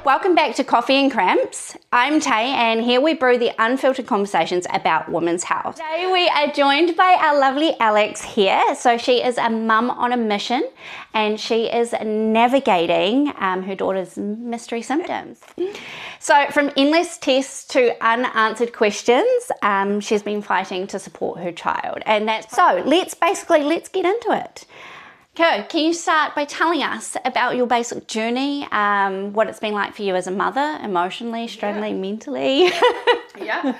Welcome back to Coffee Cramps. I'm Tay, and here we brew the unfiltered conversations about women's health. Today we are joined by our lovely Alex here. So she is a mum on a mission, and she is navigating her daughter's mystery symptoms. So from endless tests to unanswered questions, she's been fighting to support her child. And let's get into it. Okay, can you start by telling us about your basic journey, what it's been like for you as a mother, emotionally, struggling, mentally? Yeah.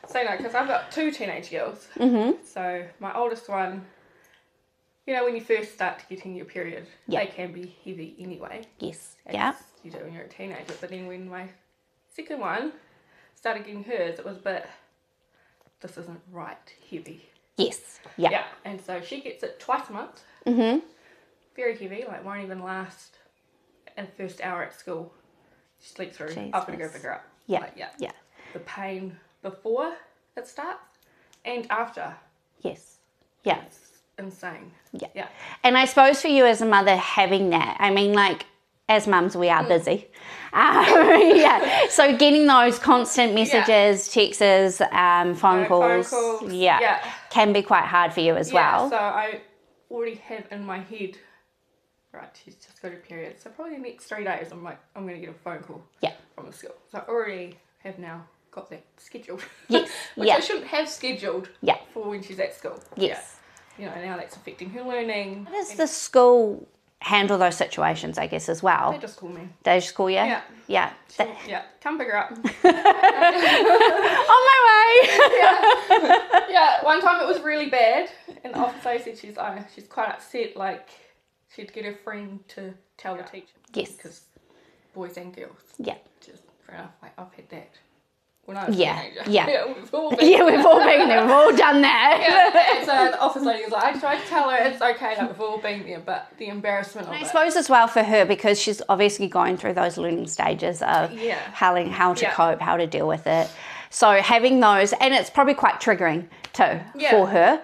So no, because I've got two teenage girls. So my oldest one, you know, when you first start to get in your period, they can be heavy anyway. Yes. As you do when you're a teenager. But then when my second one started getting hers, it was a bit, this isn't right heavy. Yes. Yeah. And so she gets it twice a month. Very heavy, like won't even last in the first hour at school. She sleeps through. Jesus. I've got to go pick her up. The pain before it starts and after. Yes. Yeah. It's insane. Yeah. And I suppose for you as a mother having that, I mean, like, as mums, we are busy. So getting those constant messages, texts, phone calls, can be quite hard for you as well. So I already have in my head, right, she's just got her period. So probably the next 3 days, I'm like, I'm going to get a phone call from the school. So I already have now got that scheduled. Yes. Which I shouldn't have scheduled for when she's at school. Yes. You know, now that's affecting her learning. How does the school handle those situations, I guess, as well? They just call me. They just call you? Yeah. Come pick her up. On my way. One time it was really bad, and the officer said she's quite upset, like she'd get her friend to tell the teacher. Yes. Because boys and girls. Yeah. Just fair enough, like I've had that when I was a teenager. We've all been we've all been there, we've all done that. And so the office lady was like, I tried to tell her it's okay, like we've all been there, but the embarrassment of it. I suppose as well for her, because she's obviously going through those learning stages of how to cope, how to deal with it. So having those, and it's probably quite triggering too for her,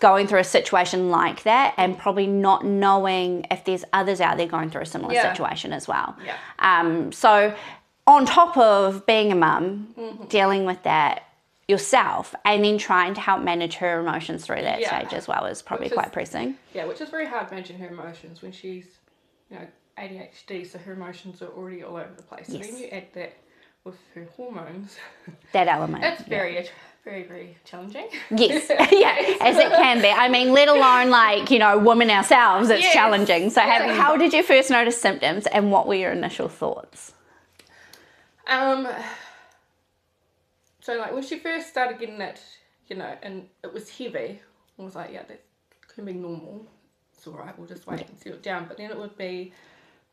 going through a situation like that, and probably not knowing if there's others out there going through a similar situation as well. So on top of being a mum, dealing with that yourself, and then trying to help manage her emotions through that stage as well is probably quite pressing. Yeah, which is very hard managing her emotions when she's, you know, ADHD, so her emotions are already all over the place. So then you add that with her hormones. That element. It's very, very challenging. Yes, as it can be. I mean, let alone like, you know, women ourselves, it's challenging. So how did you first notice symptoms, and what were your initial thoughts? So like when she first started getting it, you know, and it was heavy, I was like, that can be normal. It's all right, we'll just wait and settle it down. But then it would be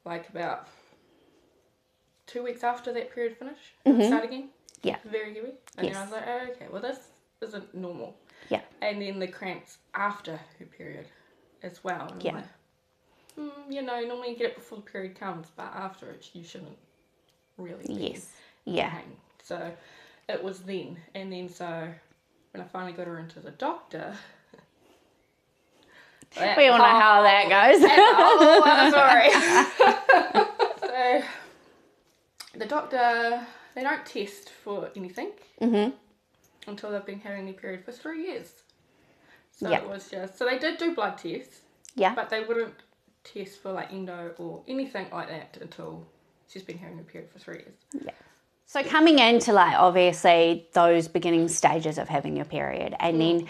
like about 2 weeks after that period finished, it would start again. Yeah. Very heavy. And then I was like, oh, okay, well this isn't normal. Yeah. And then the cramps after her period as well. And I'm like, you know, normally you get it before the period comes, but after it you shouldn't really be in pain. So it was then, and then so when I finally got her into the doctor, we all know how that goes. That's a whole other story. So the doctor, they don't test for anything until they've been having their period for 3 years. So it was just, so they did do blood tests, but they wouldn't test for like endo or anything like that until she's been having her period for 3 years. Yeah. So coming into like obviously those beginning stages of having your period, and then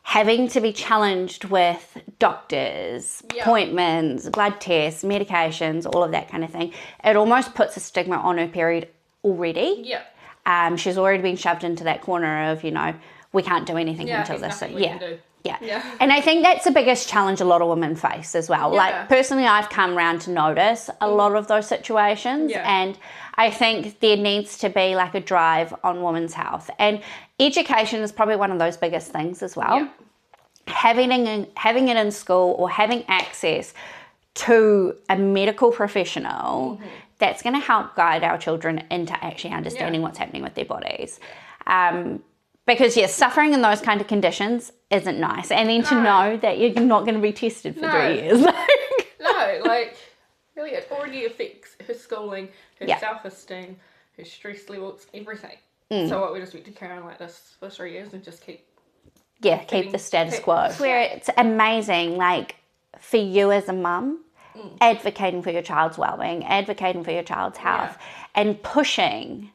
having to be challenged with doctors, appointments, blood tests, medications, all of that kind of thing, it almost puts a stigma on her period already. Yeah. She's already been shoved into that corner of, you know, we can't do anything until this. Yeah. And I think that's the biggest challenge a lot of women face as well. Like personally, I've come around to notice a lot of those situations, and I think there needs to be like a drive on women's health, and education is probably one of those biggest things as well. Having it in school, or having access to a medical professional that's going to help guide our children into actually understanding what's happening with their bodies. Because suffering in those kind of conditions isn't nice, and then to know that you're not going to be tested for 3 years. No, like Really, it already affects her schooling, her Yeah. self-esteem, her stress levels, everything. So what, we just need to carry on like this for 3 years and just keep keep the status quo. Where it's amazing, like, for you as a mum, advocating for your child's well-being, advocating for your child's health, and pushing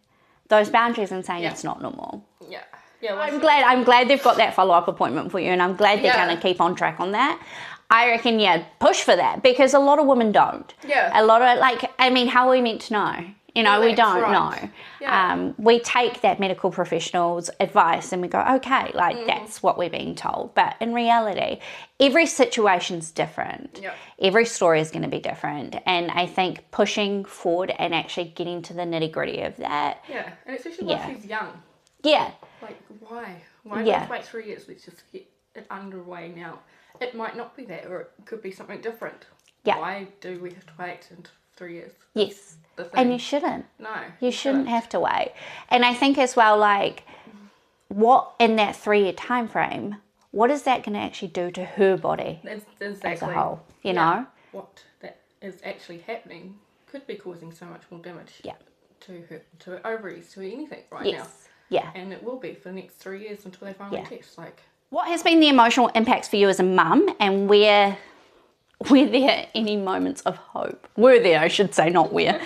those boundaries and saying it's not normal. Yeah. Yeah, well, I'm glad they've got that follow-up appointment for you, and I'm glad they're going to keep on track on that. I reckon, push for that, because a lot of women don't. Yeah. A lot of, like, I mean, how are we meant to know? You know, we don't know. Yeah. We take that medical professional's advice and we go, okay, like, that's what we're being told. But in reality, every situation's different. Yeah. Every story is going to be different. And I think pushing forward and actually getting to the nitty-gritty of that. Yeah, and especially while she's young. Yeah. Like, why? Why do we have to wait 3 years? Let's just get it underway now. It might not be that, or it could be something different. Yeah. Why do we have to wait until 3 years? Yes. And you shouldn't. No. You shouldn't have to wait. And I think as well, like, what in that 3-year time frame, what is that going to actually do to her body as a whole, you know? What that is actually happening could be causing so much more damage to her ovaries, to anything now. Yeah. And it will be for the next 3 years until they finally test. Like, what has been the emotional impacts for you as a mum, and where there any moments of hope? Were there, I should say, not where.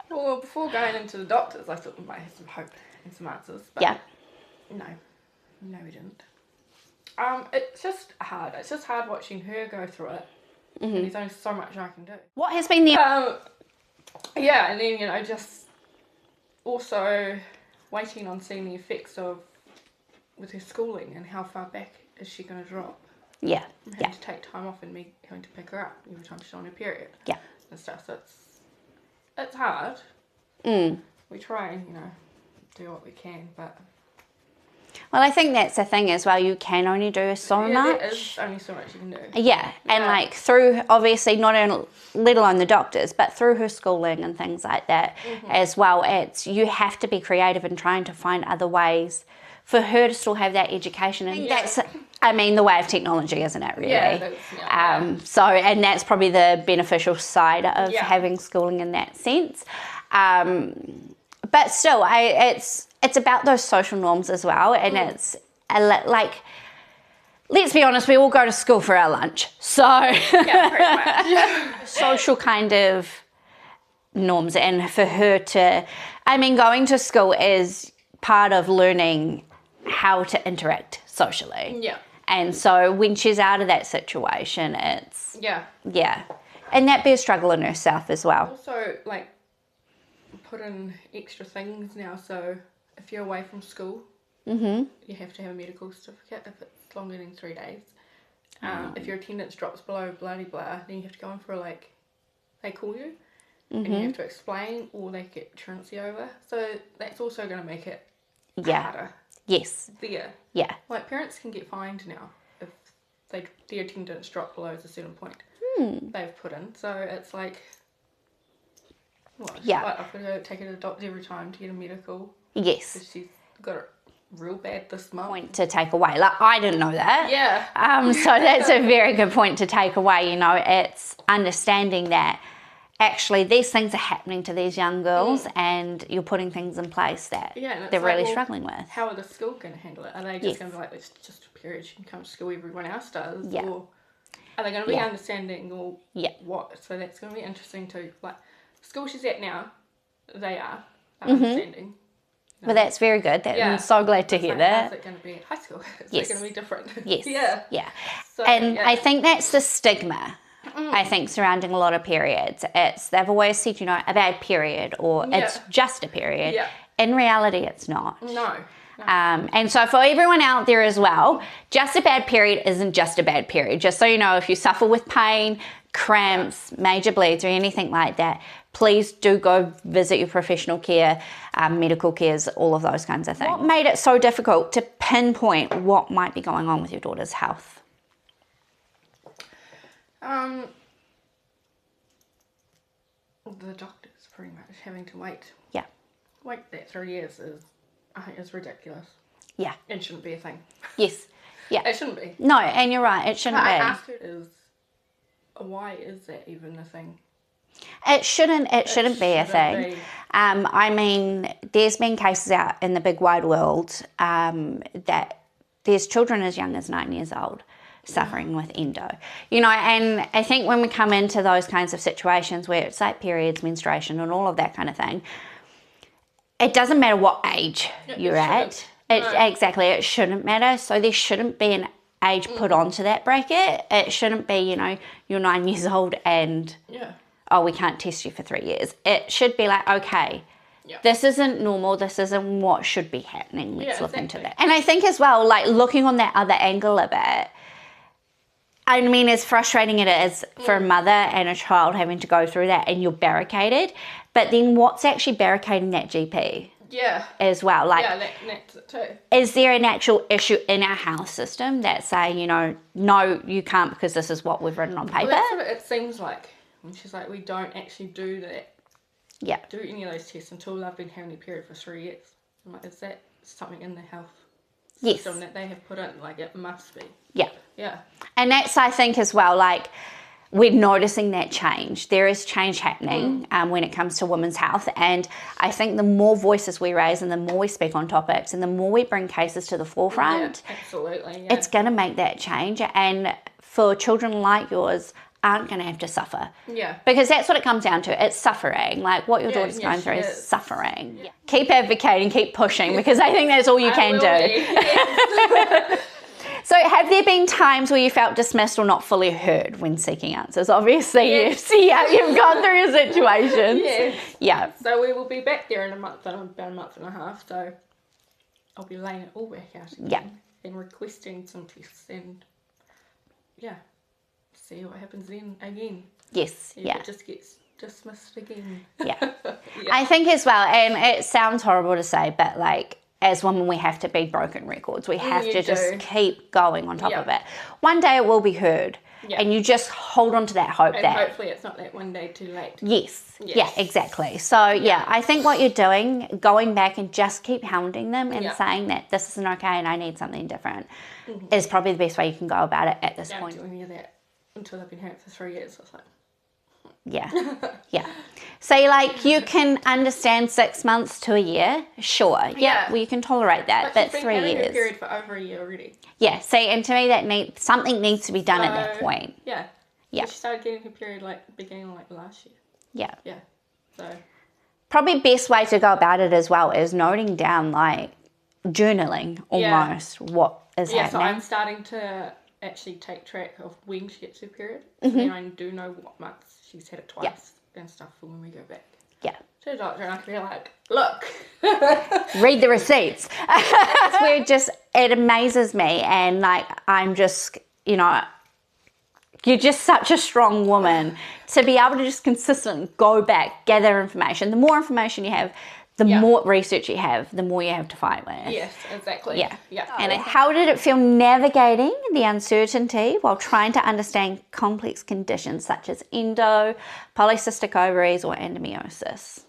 well, before going into the doctors, I thought we might have some hope and some answers. But no, we didn't. It's just hard. It's just hard watching her go through it. And there's only so much I can do. What has been the... and then, just also waiting on seeing the effects of with her schooling and how far back is she going to drop. Yeah. Having to take time off and me having to pick her up every time she's on her period. Yeah. And stuff. So it's hard. We try and, do what we can, but... Well, I think that's the thing as well. You can only do so much. There is only so much you can do. Yeah. And like through, obviously, not only, let alone the doctors, but through her schooling and things like that as well. You have to be creative in trying to find other ways for her to still have that education. And that's, the way of technology, isn't it, really? And that's probably the beneficial side of having schooling in that sense. But still, it's about those social norms as well. And it's like, let's be honest, we all go to school for our lunch. So Pretty much. social kind of norms. And for her to, going to school is part of learning how to interact socially. Yeah. And so when she's out of that situation, it's... Yeah. Yeah. And that'd be a struggle in herself as well. Also, like, put in extra things now. So if you're away from school, you have to have a medical certificate if it's longer than 3 days. If your attendance drops below blah, blah, blah, then you have to go in for, like, they call you and you have to explain, or they get truancy over. So that's also going to make it harder. Yes. There. Yeah. Like, parents can get fined now if their attendance drop below a certain point they've put in. So it's like, what? Yeah. Like, I've got to take her to the doctor every time to get a medical. Yes. Because she's got it real bad this month. Point to take away. Like, I didn't know that. Yeah. So that's a very good point to take away. It's understanding that actually these things are happening to these young girls and you're putting things in place that they're really struggling with. How are the school going to handle it? Are they just going to be like, it's just a period, she can come to school, everyone else does? Yeah. Or are they going to be understanding or what? So that's going to be interesting too. Like, the school she's at now, they are understanding. Well, that's very good. I'm so glad to hear that. How's it going to be at high school? Is it going to be different? Yes. Yeah. So, and I think that's the stigma. I think surrounding a lot of periods. They've always said, a bad period or it's just a period. Yeah. In reality, it's not. No. And so for everyone out there as well, just a bad period isn't just a bad period. Just so you know, if you suffer with pain, cramps, major bleeds or anything like that, please do go visit your professional care, medical cares, all of those kinds of things. What made it so difficult to pinpoint what might be going on with your daughter's health? The doctors pretty much having to wait. Yeah. Wait that 3 years I think is ridiculous. Yeah. It shouldn't be a thing. Yes. Yeah. It shouldn't be. No, and you're right, it shouldn't be. After it is why is that even a thing? It shouldn't be a thing. Be. I mean, there's been cases out in the big wide world that there's children as young as 9 years old suffering with endo. You know, and I think when we come into those kinds of situations where it's like periods, menstruation and all of that kind of thing, it doesn't matter what age you're at. Exactly, it shouldn't matter. So there shouldn't be an age put onto that bracket. It shouldn't be, you know, you're 9 years old and oh, we can't test you for 3 years. It should be like, okay, this isn't normal. This isn't what should be happening. Let's look into that. And I think as well, like looking on that other angle of it, I mean, as frustrating it is for a mother and a child having to go through that and you're barricaded, but then what's actually barricading that GP? Yeah. As well. Like, that's it too. Is there an actual issue in our health system that's saying, you know, no, you can't because this is what we've written on paper? Well, that's what it seems like. And she's like, we don't actually do that. Yeah. Do any of those tests until I've been having a period for 3 years. I'm like, is that something in the health system that they have put in? Like, it must be. Yeah. Yeah. And that's, I think, as well, like, we're noticing that change. There is change happening when it comes to women's health. And I think the more voices we raise and the more we speak on topics and the more we bring cases to the forefront, absolutely, it's going to make that change. And for children like yours, aren't going to have to suffer. Yeah. Because that's what it comes down to. It's suffering. Like what your daughter's going through is suffering. Yeah. Keep advocating, keep pushing, because I think that's all you can do. Yes. So have there been times where you felt dismissed or not fully heard when seeking answers? Obviously, you've gone through your situations. Yes. Yeah. So we will be back there in about a month and a half. So I'll be laying it all back out again and requesting some tests and see what happens then again. Yes. If it just gets dismissed again. Yeah. I think as well, and it sounds horrible to say, but like as women we have to be broken records. We have to just keep going on top of it. One day it will be heard. And you just hold on to that hope and hopefully it's not that one day too late. Yes. Yeah, exactly. So I think what you're doing, going back and just keep hounding them and saying that this isn't okay and I need something different is probably the best way you can go about it at this point. Don't do any of that until I've been having it for 3 years. I was like, yeah. So like you can understand 6 months to a year, sure. Well, you can tolerate that, but 3 years. She's been having a period for over a year already. Yeah. See, and to me something needs to be done at that point. Yeah. She started getting her period like beginning of like last year. Yeah. Yeah. So probably best way to go about it as well is noting down, like journaling almost what is happening. So I'm starting to actually take track of when she gets her period. And then I do know what months she's had it twice and stuff for when we go back. Yeah. To the doctor, and I can be like, look. Read the receipts. That's where it amazes me, and like I'm just, you know, you're just such a strong woman to be able to just consistently go back, gather information. The more information you have, the more research you have, the more you have to fight with. Yes, exactly. Yeah. And how did it feel navigating the uncertainty while trying to understand complex conditions such as endo, polycystic ovaries, or endometriosis?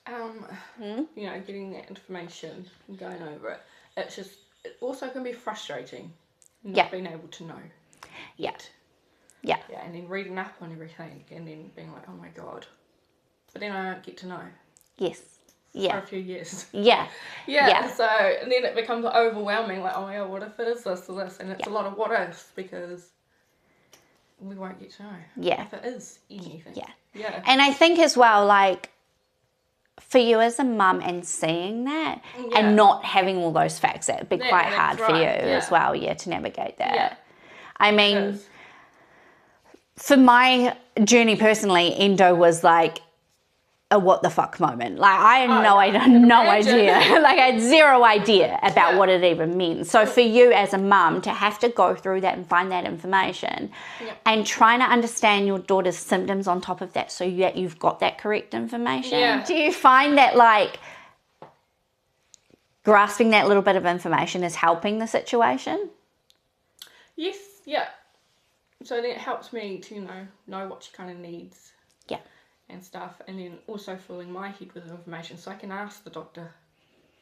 You know, getting that information and going over it. It also can be frustrating not being able to know yet. Yeah, and then reading up on everything and then being like, oh my God. But then I don't get to know. Yes. For a few years. Yeah. So, and then it becomes overwhelming, like, oh my God, what if it is this or this? And it's a lot of what ifs because we won't get to know if it is anything. Yeah. And I think as well, like, for you as a mum and seeing that and not having all those facts, it'd be quite hard for you as well, to navigate that. Yeah. I mean, for my journey personally, endo was like a what the fuck moment. Like I had no idea. Like I had zero idea about what it even meant. So for you as a mum to have to go through that and find that information and trying to understand your daughter's symptoms on top of that so that you've got that correct information. Do you find that like grasping that little bit of information is helping the situation? Yes, yeah. So then it helps me to know what she kind of needs. And stuff, and then also filling my head with information so I can ask the doctor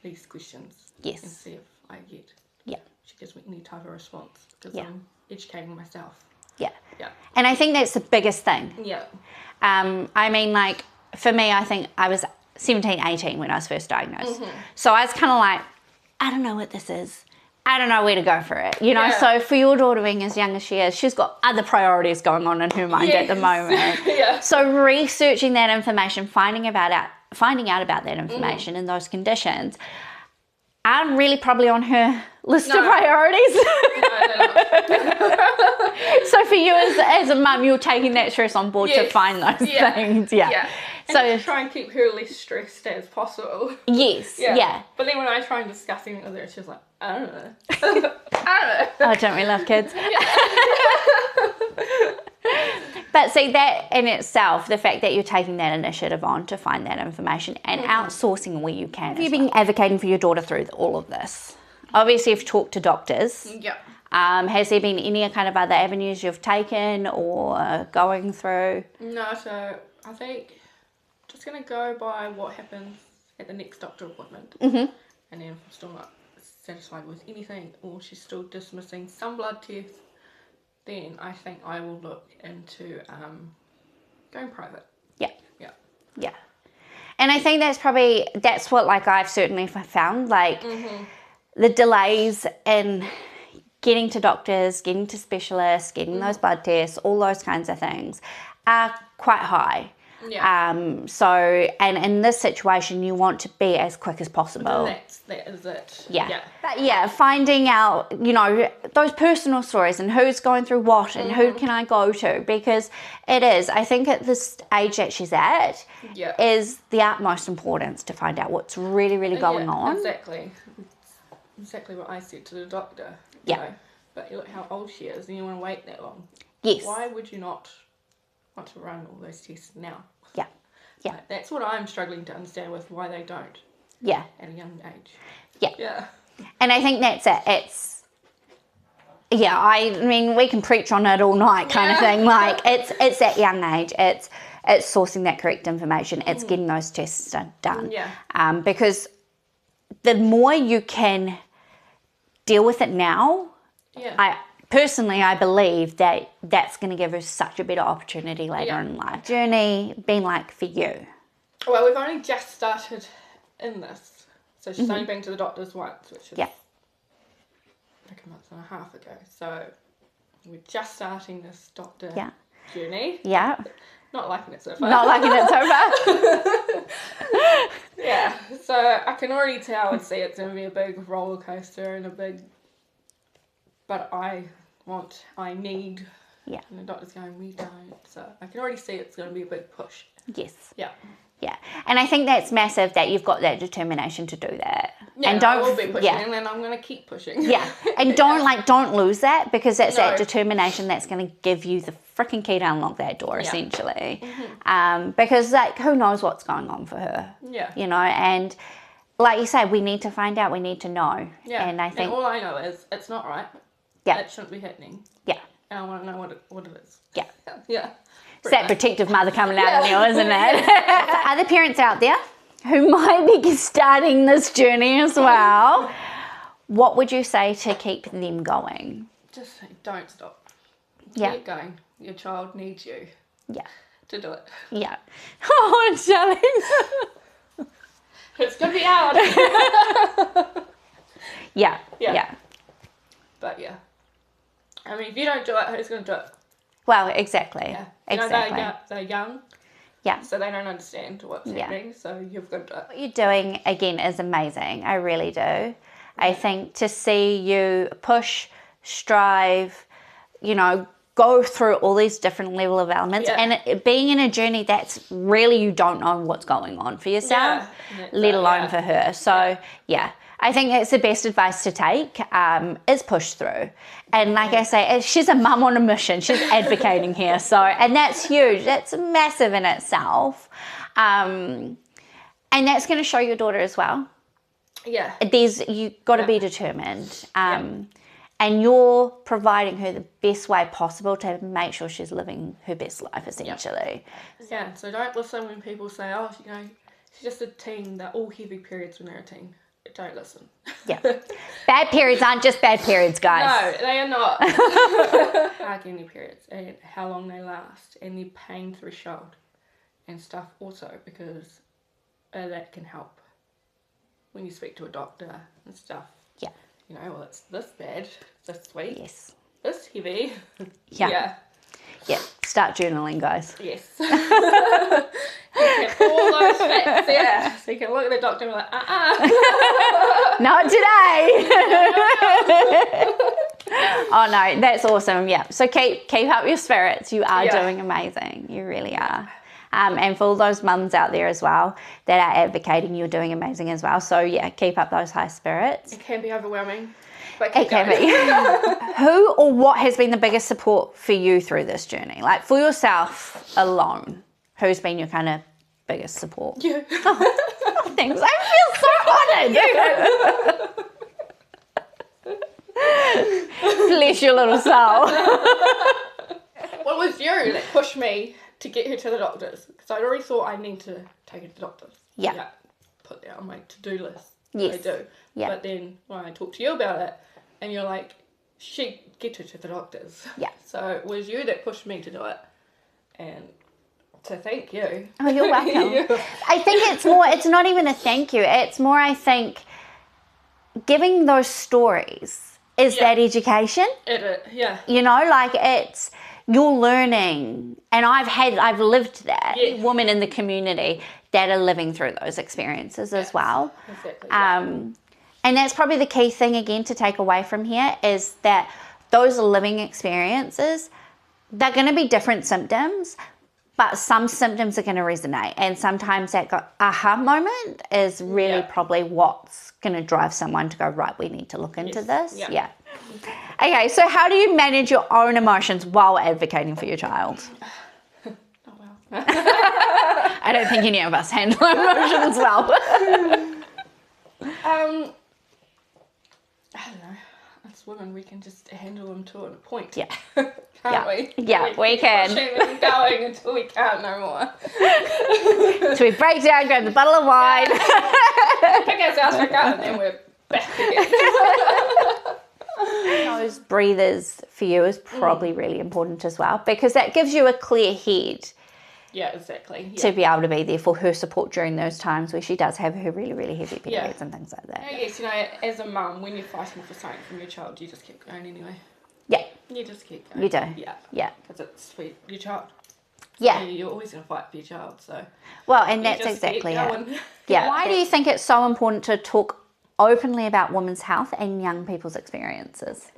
these questions. And see if I get she gives me any type of response because I'm educating myself. Yeah. And I think that's the biggest thing. Yeah. I mean, like, for me, I think I was 17, 18 when I was first diagnosed. Mm-hmm. So I was kind of like, I don't know what this is. I don't know where to go for it. You know, Yeah. so for your daughter being as young as she is, she's got other priorities going on in her mind at the moment. Yeah. So researching that information, finding out about that information and those conditions aren't really probably on her list of priorities. So for you as a mum, you're taking that stress on board to find those things. Yeah. And so try and keep her less stressed as possible. Yes. Yeah. But then when I try and discuss it with her, she's like, I don't know. I don't know. Oh, don't we love kids? But see, that in itself, the fact that you're taking that initiative on to find that information and outsourcing where you can. Have you been advocating for your daughter through all of this? Obviously, you've talked to doctors. Yeah. Has there been any kind of other avenues you've taken or going through? No, so I think just going to go by what happens at the next doctor appointment. Mm-hmm. And then if I'm still not satisfied with anything or she's still dismissing some blood tests, then I think I will look into going private. Yeah. Yeah. Yeah. And I think that's what, like, I've certainly found, like, the delays in getting to doctors, getting to specialists, getting those blood tests, all those kinds of things are quite high. Yeah. So, and in this situation, you want to be as quick as possible. That is it. Yeah. But yeah, finding out, you know, those personal stories and who's going through what and who can I go to, because it is, I think at this age that she's at, is the utmost importance to find out what's really, really going on. Exactly. Exactly what I said to the doctor. Yeah. You know, but you look how old she is and you want to wait that long. Yes. Why would you not want to run all those tests now? Yeah. Yeah. Like, that's what I'm struggling to understand with why they don't. Yeah. At a young age. Yeah. Yeah. And I think that's it. It's, yeah, I mean, we can preach on it all night kind of thing. Like, it's that young age. It's sourcing that correct information. It's getting those tests done. Yeah. Because the more you can deal with it now, I believe that that's going to give her such a better opportunity later in life. Journey been like for you? Well, we've only just started in this. So she's only been to the doctors once, which is like a month and a half ago. So we're just starting this doctor journey. Yeah. Not liking it so far. Not liking it so far. Yeah. So I can already tell and see it's going to be a big roller coaster and a big... But I need... Yeah. And the doctor's going, we don't. So I can already see it's going to be a big push. Yes. Yeah. Yeah. And I think that's massive that you've got that determination to do that. Yeah, and don't, I will be pushing and then I'm going to keep pushing. Yeah. And don't lose that, because that's that determination that's going to give you the freaking key to unlock that door, essentially. Because, like, who knows what's going on for her? Yeah. You know, and like you say, we need to find out, we need to know. Yeah. And I think... And all I know is it's not right. Yeah. It shouldn't be happening. Yeah. And I want to know what it is. Yeah. Yeah. It's that protective mother coming out in you, isn't it? Other parents out there who might be starting this journey as well, what would you say to keep them going? Just say, don't stop. Keep going. Your child needs you. Yeah. To do it. Yeah. Oh, Shelly. It's going to be hard. Yeah. But yeah. I mean, if you don't do it, who's going to do it? Well, exactly. Yeah. Exactly. They're young. Yeah. So they don't understand what's happening, so you've got to do it. What you're doing, again, is amazing. I really do. I think to see you push, strive, you know, go through all these different level of elements, and it being in a journey that's really, you don't know what's going on for yourself, let alone for her. So, I think it's the best advice to take, is push through. And like I say, she's a mum on a mission. She's advocating here. So, and that's huge. That's massive in itself. And that's going to show your daughter as well. Yeah. You've got to be determined. And you're providing her the best way possible to make sure she's living her best life, essentially. Yeah, so don't listen when people say, oh, you know, she's just a teen. They're all heavy periods when they're a teen. Don't listen. Yeah. Bad periods aren't just bad periods, guys. No, they are not. are getting their periods and how long they last and their pain threshold and stuff also, because that can help when you speak to a doctor and stuff. Yeah. You know, well, it's this bad this week. Yes. This heavy. Yeah. Yeah. Start journaling, guys. Yes. You get all those facts there. So you can look at the doctor and be like, Not today. Oh no, that's awesome. Yeah. So keep up your spirits. You are doing amazing. You really are. And for all those mums out there as well that are advocating, you're doing amazing as well. So yeah, keep up those high spirits. It can be overwhelming. But It can be. Who or what has been the biggest support for you through this journey? Like for yourself alone, who's been your kind of biggest support? Yeah. Oh, thanks. I feel so honoured. Bless your little soul. What was you that pushed me to get her to the doctors? Because I already thought I need to take her to the doctors. Yeah. Put that on my to-do list. Yes. I do. Yeah. But then when I talked to you about it, and you're like, get her to the doctors. Yeah. So it was you that pushed me to do it. And so thank you. Oh, you're welcome. I think it's not even a thank you. It's more, I think, giving those stories is that education. Yeah. You know, like you're learning, and I've lived that. Yes. Women in the community that are living through those experiences as well. Exactly. And that's probably the key thing again to take away from here is that those living experiences, they're going to be different symptoms, but some symptoms are going to resonate, and sometimes that aha moment is really probably what's going to drive someone to go, right, we need to look into this. Yeah. Okay, so how do you manage your own emotions while advocating for your child? Oh, well. I don't think any of us handle our emotions well. I don't know. As women, we can just handle them to a point. Yeah. Can't we? Yeah, we can. Pushing them going until we can't no more. So we break down, grab the bottle of wine. Pick ourselves back up, and then we're back again. Those breathers for you is probably really important as well, because that gives you a clear head. Yeah, exactly. To be able to be there for her support during those times where she does have her really, really heavy periods and things like that. I guess, as a mum, when you're fighting for something from your child, you just keep going anyway. Yeah. You just keep going. You do. Yeah. Yeah. Because it's for your child. Yeah. So you're always going to fight for your child, so. Well, and that's exactly it. Yeah. Why do you think it's so important to talk openly about women's health and young people's experiences?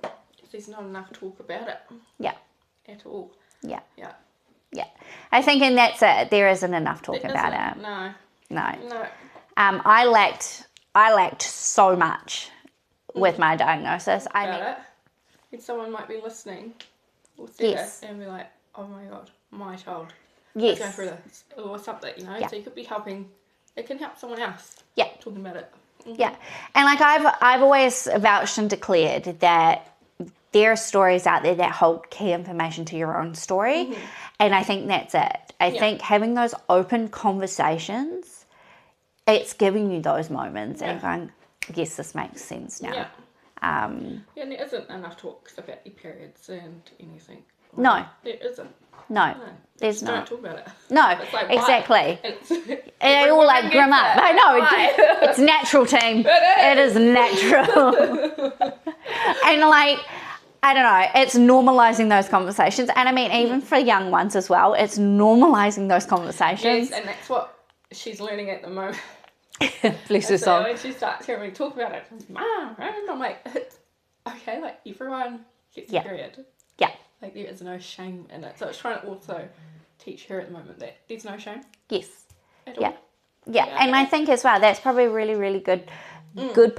There's not enough talk about it. Yeah. At all. Yeah. Yeah. Yeah. I think, and that's it. There isn't enough talk about it. No. No. No. I lacked so much with my diagnosis. I mean, and someone might be listening or see it and be like, oh my god, my child. Yes. Going through this or something, Yeah. So you could be helping. It can help someone else. Yeah. Talking about it. Mm-hmm. Yeah. And like I've always vouched and declared that there are stories out there that hold key information to your own story. Mm-hmm. And I think that's it. I think having those open conversations, it's giving you those moments and going, yes, this makes sense now. Yeah. And there isn't enough talks about your periods and anything. No. There isn't. No. There's just not. Don't talk about it. No, like, exactly. And they all like grim up. I know. It's natural, team. It is natural. And like, I don't know, it's normalising those conversations. And I mean, even for young ones as well, it's normalising those conversations. Yes, and that's what she's learning at the moment. Bless her So soul. when she starts hearing me talk about it, Mom, I'm like, it's okay, like everyone gets a period. Yeah. Like there is no shame in it. So it's trying to also teach her at the moment that there's no shame. Yes. At all. Yeah. And I think as well, that's probably a really, really good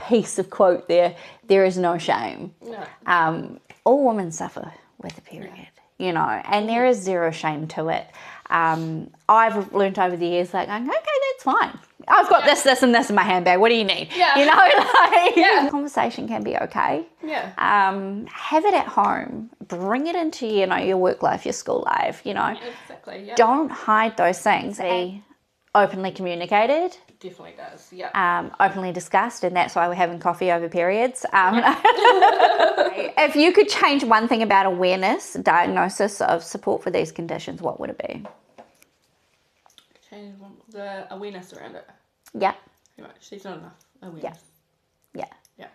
piece of quote there. There is no shame. No. All women suffer with a period, you know, and there is zero shame to it. I've learned over the years, like, okay, that's fine. I've got this, and this in my handbag. What do you need? Yeah. You know, like, conversation can be okay. Yeah. Have it at home. Bring it into, you know, your work life, your school life, you know. Exactly, yeah. Don't hide those things. Be openly communicated. Definitely does, yeah. Openly discussed, and that's why we're having coffee over periods. If you could change one thing about awareness, diagnosis of support for these conditions, what would it be? Change the awareness around it. Yeah. Pretty much. There's not enough awareness. Yeah. Yeah.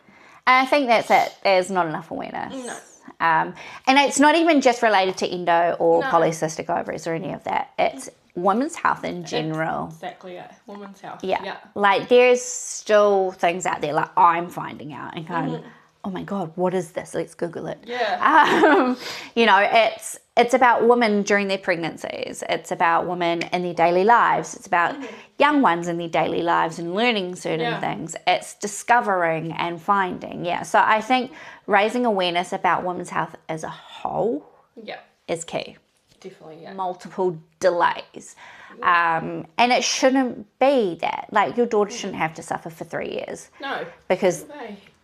I think that's it. There's not enough awareness. No. And it's not even just related to endo or polycystic ovaries or any of that. It's women's health in general. That's exactly it. Women's health. Yeah. Like there's still things out there like I'm finding out and going, oh my God, what is this? Let's Google it. Yeah. You know, it's about women during their pregnancies. It's about women in their daily lives. It's about young ones in their daily lives and learning certain things. It's discovering and finding. Yeah. So I think raising awareness about women's health as a whole is key. Definitely, yeah. Multiple delays. And it shouldn't be that. Like your daughter shouldn't have to suffer for 3 years. No. Because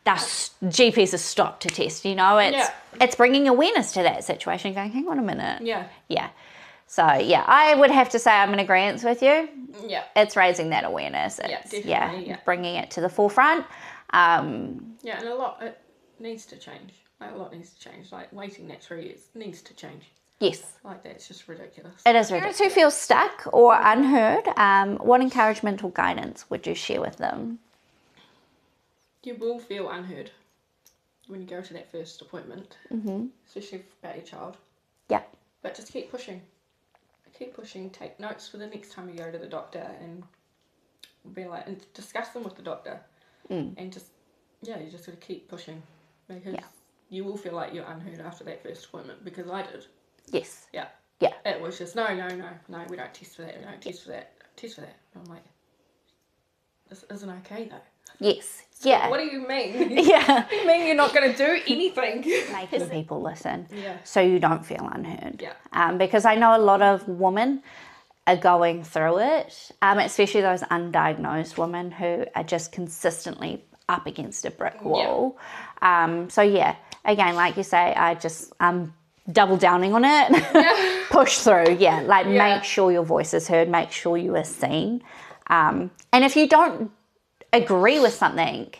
that's GPs have stopped to test, you know, it's bringing awareness to that situation, going, hang on a minute. Yeah. So I would have to say I'm in agreement with you. It's raising that awareness. It's, bringing it to the forefront. And a lot it needs to change. Like a lot needs to change. Like waiting that 3 years needs to change. Yes. Like that's just ridiculous. It is ridiculous. Parents who feel stuck or unheard, what encouragement or guidance would you share with them? You will feel unheard when you go to that first appointment, especially about your child. Yeah. But just keep pushing. Keep pushing. Take notes for the next time you go to the doctor and be like, and discuss them with the doctor. And just, you just got to keep pushing because you will feel like you're unheard after that first appointment because I did. Yes. Yeah. It was just, no, we don't test for that. We don't test for that. Test for that. And I'm like, this isn't okay though. Yes. So what do you mean? Yeah. You mean you're not going to do anything? Making people listen. Yeah. So you don't feel unheard. Yeah. Because I know a lot of women are going through it, especially those undiagnosed women who are just consistently up against a brick wall. Again, like you say, I'm double downing on it. Push through. Make sure your voice is heard, make sure you are seen. And if you don't agree with something,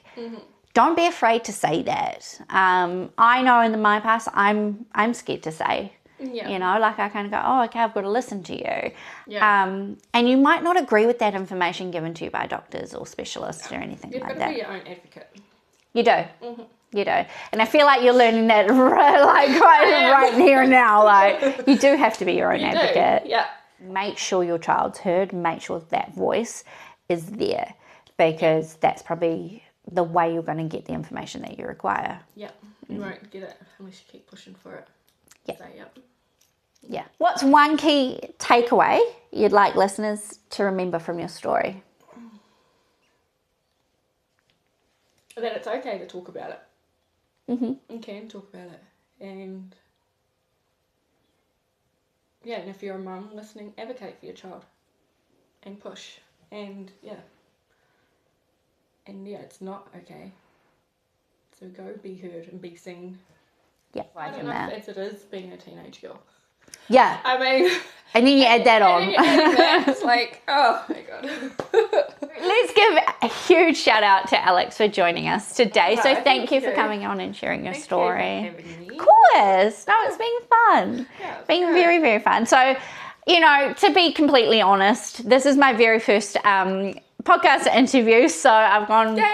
don't be afraid to say that. I know in my past I'm scared to say, you know, like I kind of go, oh, okay, I've got to listen to you. And you might not agree with that information given to you by doctors or specialists or anything like that. You've got to be your own advocate. You do. You do. And I feel like you're learning that right here and now. Like you do have to be your own advocate. Yeah. Make sure your child's heard. Make sure that voice is there because that's probably the way you're going to get the information that you require. Yeah. You won't get it unless you keep pushing for it. Yeah. What's one key takeaway you'd like listeners to remember from your story? That it's okay to talk about it. You can talk about it. And and if you're a mum listening, advocate for your child. And push. And it's not okay. So go be heard and be seen. Yeah, I don't know as it is being a teenage girl. Yeah. I mean... And then you add that on. It's like, oh my God. Let's give a huge shout out to Alex for joining us today. So thank you for coming on and sharing your story. Of course. No, it's been fun. Yeah, it's been very, very fun. So, you know, to be completely honest, this is my very first podcast interview, so I've gone you were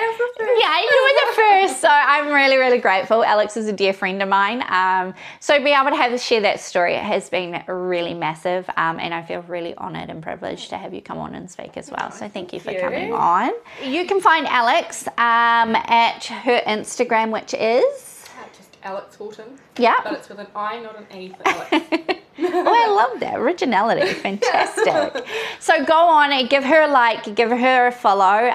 the first, so I'm really, really grateful. Alex is a dear friend of mine, so being able to share that story has been really massive, and I feel really honoured and privileged to have you come on and speak as well, so thank you for coming on. You can find Alex at her Instagram, which is just Alex Horton, but it's with an I, not an E for Alex. Oh, I love that. Originality. Fantastic. So go on and give her a like, give her a follow.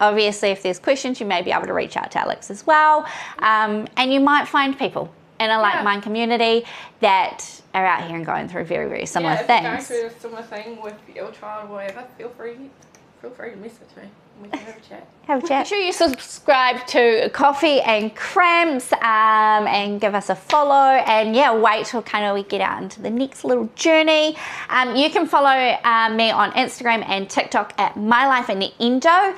Obviously, if there's questions, you may be able to reach out to Alex as well. And you might find people in a like-minded community that are out here and going through very, very similar things. If you're going through a similar thing with your child or whatever, feel free feel free to message me. We can have a chat. Have a chat. Make sure you subscribe to Coffee and Cramps and give us a follow. And yeah, wait till kind of we get out into the next little journey. You can follow me on Instagram and TikTok at MyLifeInEndo,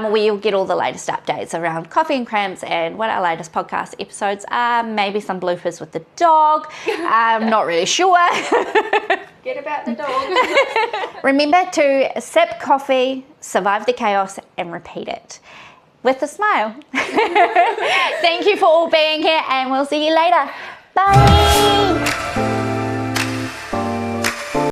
where you'll get all the latest updates around Coffee and Cramps and what our latest podcast episodes are. Maybe some bloopers with the dog. Not really sure. Get about the dog. Remember to sip coffee, survive the chaos, and repeat it with a smile. Thank you for all being here, and we'll see you later. Bye.